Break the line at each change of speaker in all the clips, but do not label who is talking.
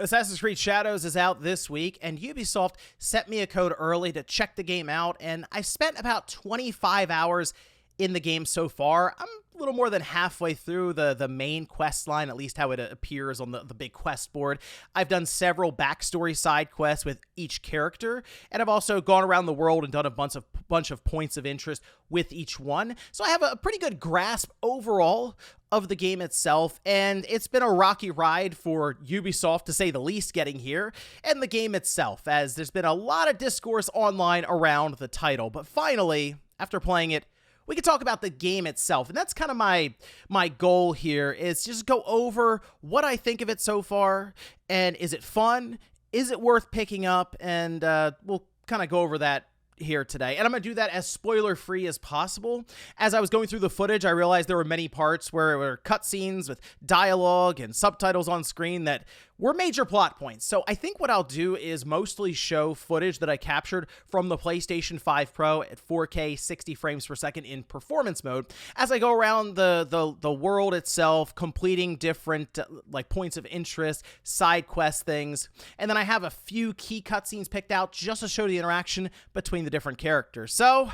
Assassin's Creed Shadows is out this week, and Ubisoft sent me a code early to check the game out, and I've spent about 25 hours in the game so far. I'm a little more than halfway through the main quest line, at least how it appears on the big quest board. I've done several backstory side quests with each character, and I've also gone around the world and done a bunch of points of interest with each one. So I have a pretty good grasp overall of the game itself, and it's been a rocky ride for Ubisoft, to say the least, getting here, and the game itself, as there's been a lot of discourse online around the title. But finally, after playing it, we can talk about the game itself, and that's kind of my goal here, is just go over what I think of it so far, and is it fun? Is it worth picking up? And we'll kind of go over that here today, and I'm going to do that as spoiler-free as possible. As I was going through the footage, I realized there were many parts where there were cutscenes with dialogue and subtitles on screen that were major plot points. So I think what I'll do is mostly show footage that I captured from the PlayStation 5 Pro at 4K 60 frames per second in performance mode as I go around the world itself, completing different like points of interest, side quest things. And then I have a few key cutscenes picked out just to show the interaction between the different characters. So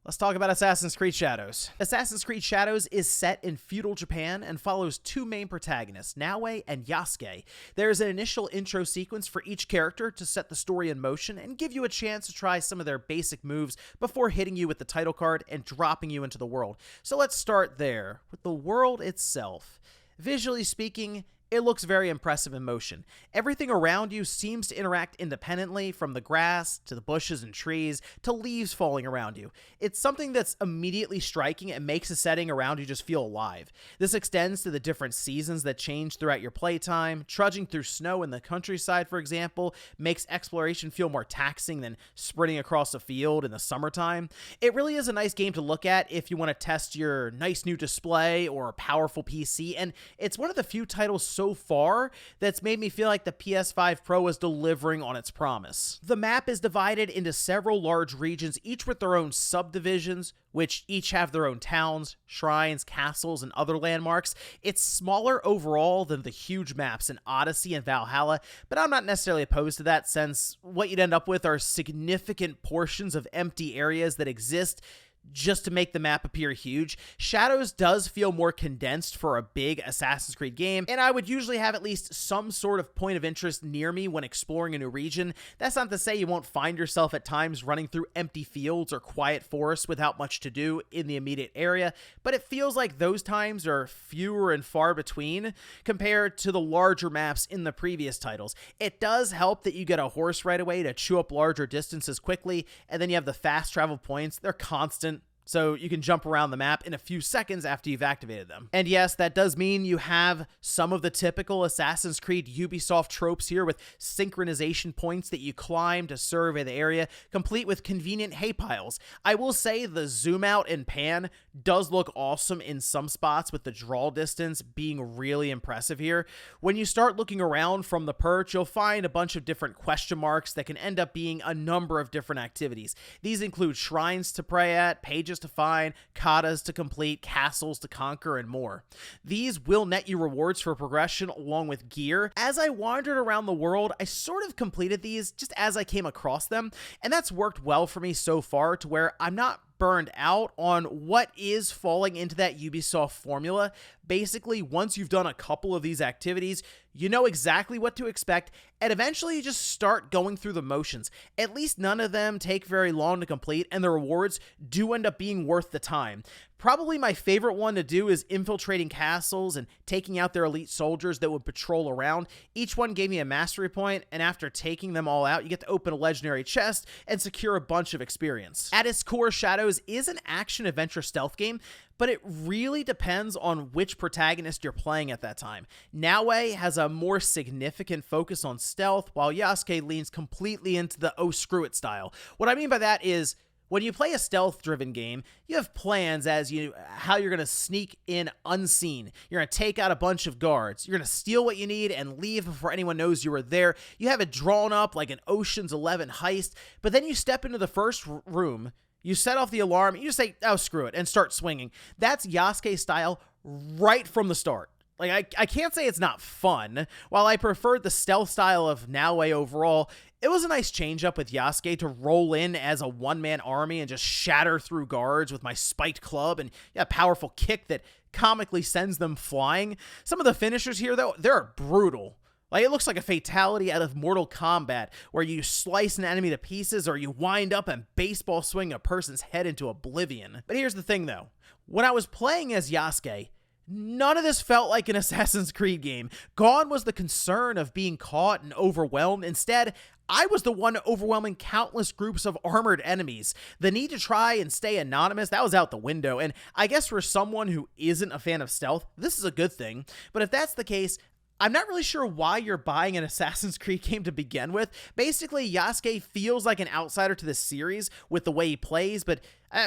let's talk about Assassin's Creed Shadows. Assassin's Creed Shadows is set in feudal Japan and follows two main protagonists, Naoe and Yasuke. There is an initial intro sequence for each character to set the story in motion and give you a chance to try some of their basic moves before hitting you with the title card and dropping you into the world. So let's start there with the world itself. Visually speaking, it looks very impressive in motion. Everything around you seems to interact independently, from the grass to the bushes and trees to leaves falling around you. It's something that's immediately striking and makes the setting around you just feel alive. This extends to the different seasons that change throughout your playtime. Trudging through snow in the countryside, for example, makes exploration feel more taxing than sprinting across a field in the summertime. It really is a nice game to look at if you want to test your nice new display or powerful PC, and it's one of the few titles so far that's made me feel like the PS5 Pro is delivering on its promise. The map is divided into several large regions, each with their own subdivisions, which each have their own towns, shrines, castles, and other landmarks. It's smaller overall than the huge maps in Odyssey and Valhalla, but I'm not necessarily opposed to that, since what you'd end up with are significant portions of empty areas that exist just to make the map appear huge. Shadows does feel more condensed for a big Assassin's Creed game, and I would usually have at least some sort of point of interest near me when exploring a new region. That's not to say you won't find yourself at times running through empty fields or quiet forests without much to do in the immediate area, but it feels like those times are fewer and far between compared to the larger maps in the previous titles. It does help that you get a horse right away to chew up larger distances quickly, and then you have the fast travel points. They're constant, so you can jump around the map in a few seconds after you've activated them. And yes, that does mean you have some of the typical Assassin's Creed Ubisoft tropes here, with synchronization points that you climb to survey the area, complete with convenient hay piles. I will say the zoom out and pan does look awesome in some spots, with the draw distance being really impressive here. When you start looking around from the perch, you'll find a bunch of different question marks that can end up being a number of different activities. These include shrines to pray at, pages to find, katas to complete, castles to conquer, and more. These will net you rewards for progression along with gear. As I wandered around the world, I sort of completed these just as I came across them, and that's worked well for me so far, to where I'm not burned out on what is falling into that Ubisoft formula. Basically, once you've done a couple of these activities, you know exactly what to expect, and eventually you just start going through the motions. At least none of them take very long to complete, and the rewards do end up being worth the time. Probably my favorite one to do is infiltrating castles and taking out their elite soldiers that would patrol around. Each one gave me a mastery point, and after taking them all out, you get to open a legendary chest and secure a bunch of experience. At its core, Shadows is an action-adventure stealth game, but it really depends on which protagonist you're playing at that time. Naoe has a more significant focus on stealth, while Yasuke leans completely into the oh screw it style. What I mean by that is, when you play a stealth-driven game, you have plans as how you're going to sneak in unseen. You're going to take out a bunch of guards. You're going to steal what you need and leave before anyone knows you were there. You have it drawn up like an Ocean's 11 heist, but then you step into the first room, you set off the alarm, you just say, oh, screw it, and start swinging. That's Yasuke's style right from the start. Like, I can't say it's not fun. While I preferred the stealth style of Naoe overall, it was a nice change up with Yasuke to roll in as a one-man army and just shatter through guards with my spiked club and powerful kick that comically sends them flying. Some of the finishers here, though, they're brutal. Like, it looks like a fatality out of Mortal Kombat, where you slice an enemy to pieces or you wind up and baseball swing a person's head into oblivion. But here's the thing, though. When I was playing as Yasuke, none of this felt like an Assassin's Creed game. Gone was the concern of being caught and overwhelmed. Instead, I was the one overwhelming countless groups of armored enemies. The need to try and stay anonymous, that was out the window. And I guess for someone who isn't a fan of stealth, this is a good thing. But if that's the case, I'm not really sure why you're buying an Assassin's Creed game to begin with. Basically, Yasuke feels like an outsider to this series with the way he plays, but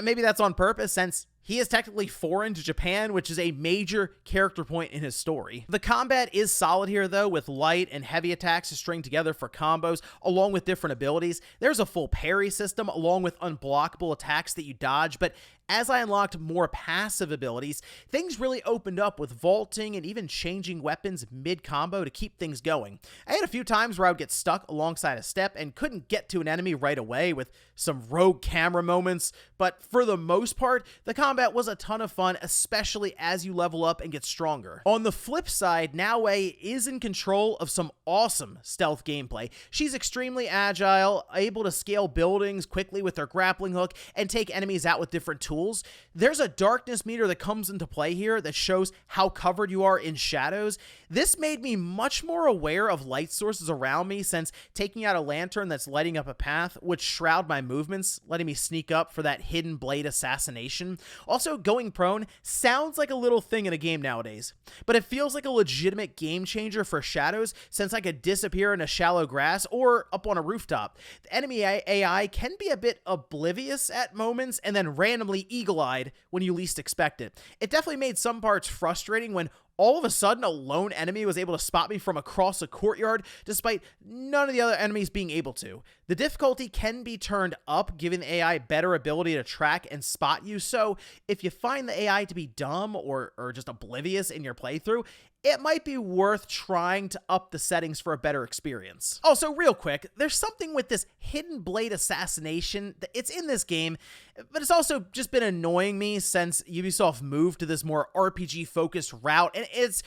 maybe that's on purpose since he is technically foreign to Japan, which is a major character point in his story. The combat is solid here, though, with light and heavy attacks to string together for combos, along with different abilities. There's a full parry system, along with unblockable attacks that you dodge, but as I unlocked more passive abilities, things really opened up with vaulting and even changing weapons mid-combo to keep things going. I had a few times where I would get stuck alongside a step and couldn't get to an enemy right away with some rogue camera moments, but for the most part, the combat was a ton of fun, especially as you level up and get stronger. On the flip side, Naoe is in control of some awesome stealth gameplay. She's extremely agile, able to scale buildings quickly with her grappling hook, and take enemies out with different tools. There's a darkness meter that comes into play here that shows how covered you are in shadows. This made me much more aware of light sources around me, since taking out a lantern that's lighting up a path would shroud my movements, letting me sneak up for that hidden blade assassination. Also, going prone sounds like a little thing in a game nowadays, but it feels like a legitimate game changer for shadows, since I could disappear in a shallow grass or up on a rooftop. The enemy AI can be a bit oblivious at moments and then randomly eagle-eyed when you least expect it. It definitely made some parts frustrating when all of a sudden a lone enemy was able to spot me from across a courtyard, despite none of the other enemies being able to. The difficulty can be turned up, giving the AI better ability to track and spot you, so if you find the AI to be dumb or just oblivious in your playthrough, it might be worth trying to up the settings for a better experience. Also, real quick, there's something with this hidden blade assassination. It's in this game, but it's also just been annoying me since Ubisoft moved to this more RPG-focused route, and it's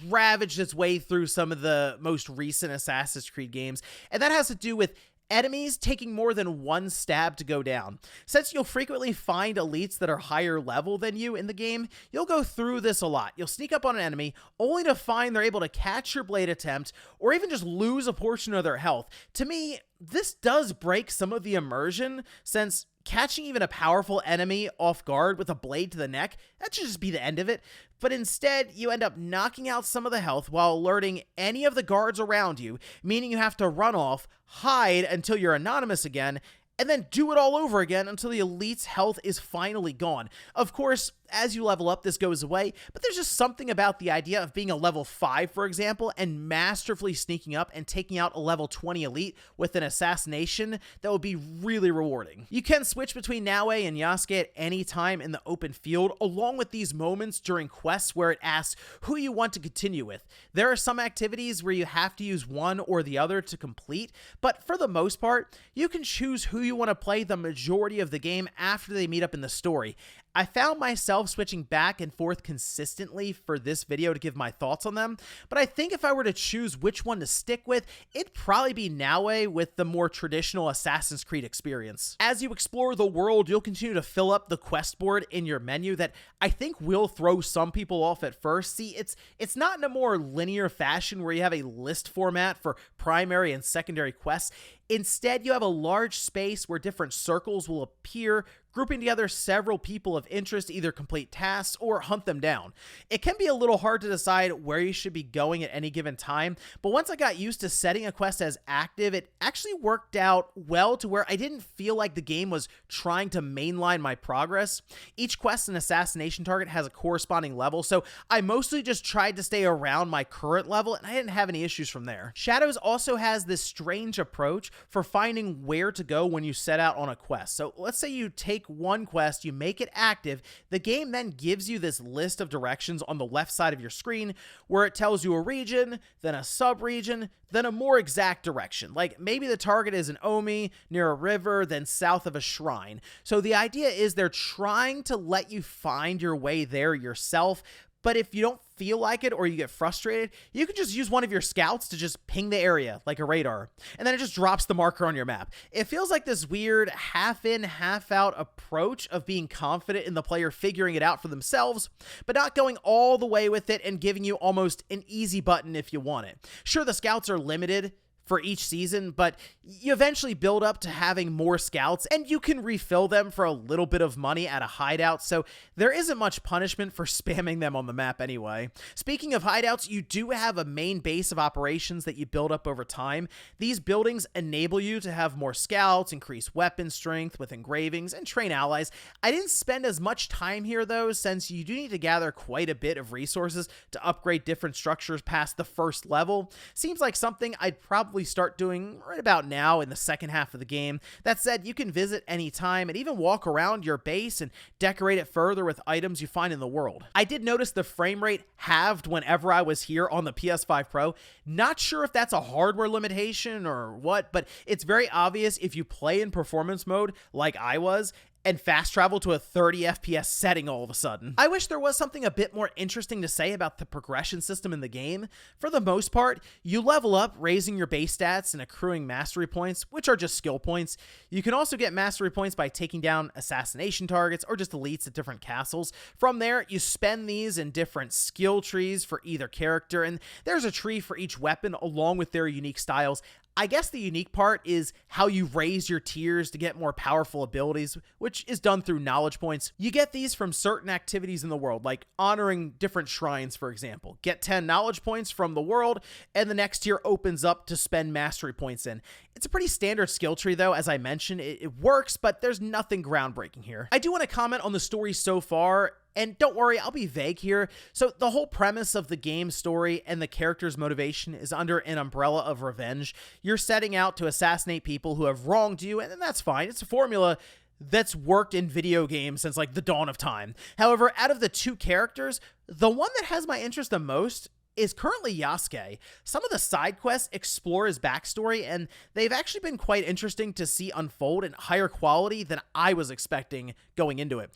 ravaged its way through some of the most recent Assassin's Creed games, and that has to do with enemies taking more than one stab to go down. Since you'll frequently find elites that are higher level than you in the game, you'll go through this a lot. You'll sneak up on an enemy only to find they're able to catch your blade attempt or even just lose a portion of their health. To me, this does break some of the immersion, since catching even a powerful enemy off guard with a blade to the neck, that should just be the end of it. But instead, you end up knocking out some of the health while alerting any of the guards around you, meaning you have to run off, hide until you're anonymous again, and then do it all over again until the elite's health is finally gone. Of course, as you level up, this goes away, but there's just something about the idea of being a level 5, for example, and masterfully sneaking up and taking out a level 20 elite with an assassination that would be really rewarding. You can switch between Naoe and Yasuke at any time in the open field, along with these moments during quests where it asks who you want to continue with. There are some activities where you have to use one or the other to complete, but for the most part, you can choose who you want to play the majority of the game after they meet up in the story. I found myself switching back and forth consistently for this video to give my thoughts on them, but I think if I were to choose which one to stick with, it'd probably be Naoe with the more traditional Assassin's Creed experience. As you explore the world, you'll continue to fill up the quest board in your menu that I think will throw some people off at first. See, it's not in a more linear fashion where you have a list format for primary and secondary quests. Instead, you have a large space where different circles will appear, grouping together several people of interest to either complete tasks or hunt them down. It can be a little hard to decide where you should be going at any given time, but once I got used to setting a quest as active, it actually worked out well to where I didn't feel like the game was trying to mainline my progress. Each quest and assassination target has a corresponding level, so I mostly just tried to stay around my current level, and I didn't have any issues from there. Shadows also has this strange approach for finding where to go when you set out on a quest. So let's say you take one quest, you make it active, the game then gives you this list of directions on the left side of your screen where it tells you a region, then a sub-region, then a more exact direction. Like maybe the target is in Omi, near a river, then south of a shrine. So the idea is they're trying to let you find your way there yourself, but if you don't feel like it or you get frustrated, you can just use one of your scouts to just ping the area like a radar, and then it just drops the marker on your map. It feels like this weird half in, half out approach of being confident in the player figuring it out for themselves, but not going all the way with it and giving you almost an easy button if you want it. Sure, the scouts are limited for each season, but you eventually build up to having more scouts, and you can refill them for a little bit of money at a hideout, so there isn't much punishment for spamming them on the map anyway. Speaking of hideouts, you do have a main base of operations that you build up over time. These buildings enable you to have more scouts, increase weapon strength with engravings, and train allies. I didn't spend as much time here though, since you do need to gather quite a bit of resources to upgrade different structures past the first level. Seems like something I'd probably start doing right about now in the second half of the game. That said, you can visit anytime and even walk around your base and decorate it further with items you find in the world. I did notice the frame rate halved whenever I was here on the PS5 Pro. Not sure if that's a hardware limitation or what, but it's very obvious if you play in performance mode like I was and fast travel to a 30 FPS setting all of a sudden. I wish there was something a bit more interesting to say about the progression system in the game. For the most part, you level up, raising your base stats and accruing mastery points, which are just skill points. You can also get mastery points by taking down assassination targets or just elites at different castles. From there, you spend these in different skill trees for either character, and there's a tree for each weapon along with their unique styles. I guess the unique part is how you raise your tiers to get more powerful abilities, which is done through knowledge points. You get these from certain activities in the world, like honoring different shrines, for example. Get 10 knowledge points from the world, and the next tier opens up to spend mastery points in. It's a pretty standard skill tree, though. As I mentioned, it works, but there's nothing groundbreaking here. I do want to comment on the story so far. And don't worry, I'll be vague here. So the whole premise of the game's story and the character's motivation is under an umbrella of revenge. You're setting out to assassinate people who have wronged you, and that's fine. It's a formula that's worked in video games since like the dawn of time. However, out of the two characters, the one that has my interest the most is currently Yasuke. Some of the side quests explore his backstory, and they've actually been quite interesting to see unfold in higher quality than I was expecting going into it.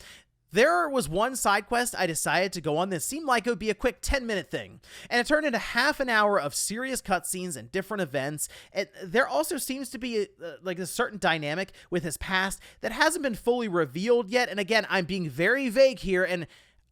There was one side quest I decided to go on that seemed like it would be a quick 10-minute thing, and it turned into half an hour of serious cutscenes and different events. And there also seems to be like a certain dynamic with his past that hasn't been fully revealed yet, and again, I'm being very vague here, and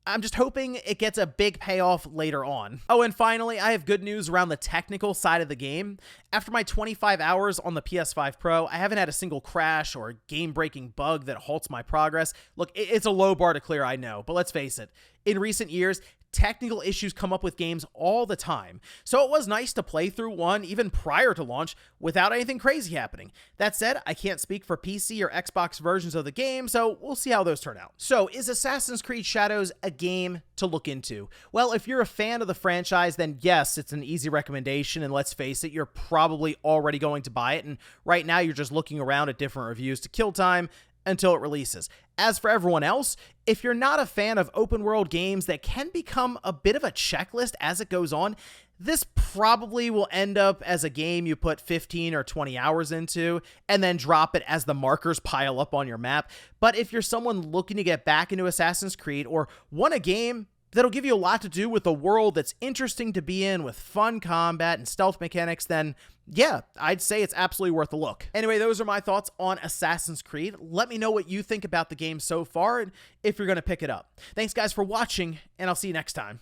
I'm just hoping it gets a big payoff later on. Oh, and finally, I have good news around the technical side of the game. After my 25 hours on the PS5 Pro, I haven't had a single crash or game-breaking bug that halts my progress. Look, it's a low bar to clear, I know, but let's face it. In recent years, technical issues come up with games all the time, so it was nice to play through one even prior to launch without anything crazy happening. That said, I can't speak for PC or Xbox versions of the game, so we'll see how those turn out. So, is Assassin's Creed Shadows a game to look into? Well, if you're a fan of the franchise, then yes, it's an easy recommendation, and let's face it, you're probably already going to buy it, and right now you're just looking around at different reviews to kill time until it releases. As for everyone else, if you're not a fan of open world games that can become a bit of a checklist as it goes on, this probably will end up as a game you put 15 or 20 hours into and then drop it as the markers pile up on your map. But if you're someone looking to get back into Assassin's Creed or want a game that'll give you a lot to do with a world that's interesting to be in with fun combat and stealth mechanics, then yeah, I'd say it's absolutely worth a look. Anyway, those are my thoughts on Assassin's Creed. Let me know what you think about the game so far and if you're going to pick it up. Thanks guys for watching, and I'll see you next time.